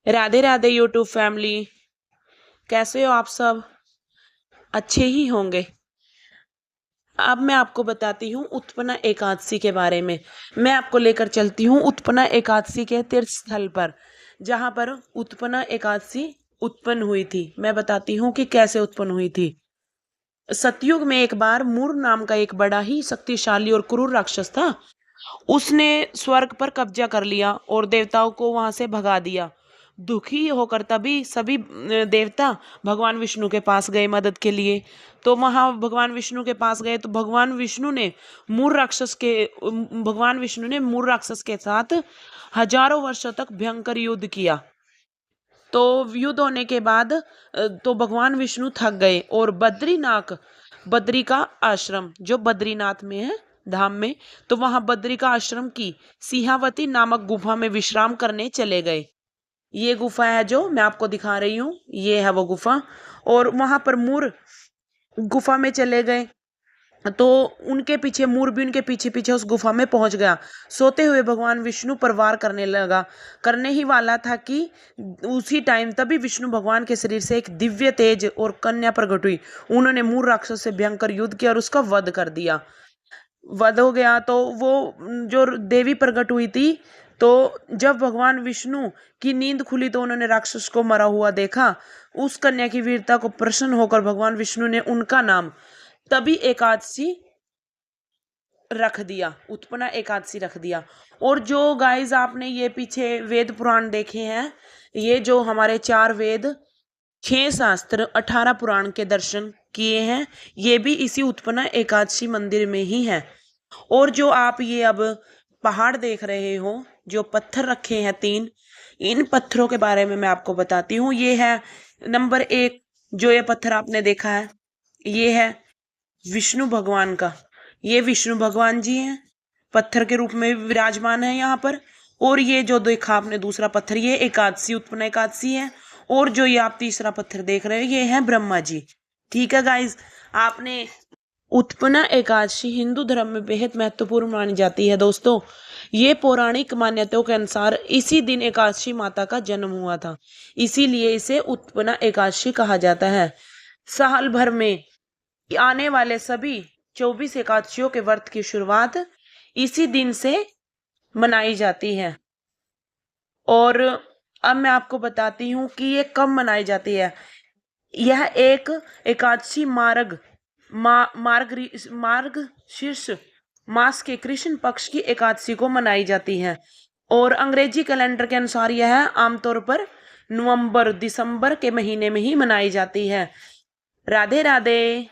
Radhe Radhe YouTube family. कैसे हो आप सब? अच्छे ही होंगे। अब मैं आपको बताती हूँ उत्पन्ना एकादशी के बारे में। मैं आपको लेकर चलती हूँ उत्पन्ना एकादशी के तीर्थ स्थल पर, जहाँ पर उत्पन्ना एकादशी उत्पन्न हुई थी। मैं बताती हूँ कि कैसे उत्पन्न हुई थी। सतयुग में एक बार मूर नाम का एक बड़ा ही शक्तिशाली और क्रूर राक्षस था। उसने स्वर्ग पर कब्जा कर लिया और देवताओं को वहां से भगा दिया। दुखी होकर तभी सभी देवता भगवान विष्णु के पास गए मदद के लिए। तो वहां भगवान विष्णु के पास गए तो भगवान विष्णु ने मूर राक्षस के साथ हजारों वर्षों तक भयंकर युद्ध किया। तो युद्ध होने के बाद तो भगवान विष्णु थक गए और बद्री का आश्रम जो बद्रीनाथ में है, धाम में, तो वहां बद्री का आश्रम की सिंहावती नामक गुफा में विश्राम करने चले गए। ये गुफा है जो मैं आपको दिखा रही हूँ, ये है वो गुफा। और वहां पर मूर गुफा में चले गए तो उनके पीछे मूर भी उनके पीछे पीछे उस गुफा में पहुंच गया। सोते हुए भगवान विष्णु पर वार करने ही वाला था कि उसी टाइम तभी विष्णु भगवान के शरीर से एक दिव्य तेज और कन्या प्रकट हुई। उन्होंने मूर राक्षस से भयंकर युद्ध किया और उसका वध कर दिया। वध हो गया तो वो जो देवी प्रकट हुई थी, तो जब भगवान विष्णु की नींद खुली तो उन्होंने राक्षस को मरा हुआ देखा। उस कन्या की वीरता को प्रसन्न होकर भगवान विष्णु ने उनका नाम तभी एकादशी रख दिया, उत्पन्ना एकादशी रख दिया। और जो गाइस आपने ये पीछे वेद पुराण देखे हैं, ये जो हमारे 4 वेद, 6 शास्त्र, 18 पुराण के दर्शन किए हैं, ये भी इसी उत्पन्ना एकादशी मंदिर में ही है। और जो आप ये अब पहाड़ देख रहे हो, जो पत्थर रखे हैं 3, इन पत्थरों के बारे में मैं आपको बताती हूँ। ये है नंबर 1, जो ये पत्थर आपने देखा है, ये है विष्णु भगवान का। ये विष्णु भगवान जी हैं, पत्थर के रूप में विराजमान है यहाँ पर। और ये जो देखा आपने दूसरा पत्थर, ये एकादशी, उत्पन्ना एकादशी है। और जो ये आप तीसरा पत्थर देख रहे हो, ये है ब्रह्मा जी। ठीक है गाइज, आपने उत्पन्ना एकादशी हिंदू धर्म में बेहद महत्वपूर्ण मानी जाती है दोस्तों। ये पौराणिक मान्यताओं के अनुसार इसी दिन एकादशी माता का जन्म हुआ था, इसीलिए इसे उत्पन्ना एकादशी कहा जाता है। साल भर में आने वाले सभी 24 एकादशियों के व्रत की शुरुआत इसी दिन से मनाई जाती है। और अब मैं आपको बताती हूँ कि ये कब मनाई जाती है। यह एक एकादशी मार्ग शीर्ष मास के कृष्ण पक्ष की एकादशी को मनाई जाती है। और अंग्रेजी कैलेंडर के अनुसार यह आमतौर पर नवंबर दिसंबर के महीने में ही मनाई जाती है। राधे राधे।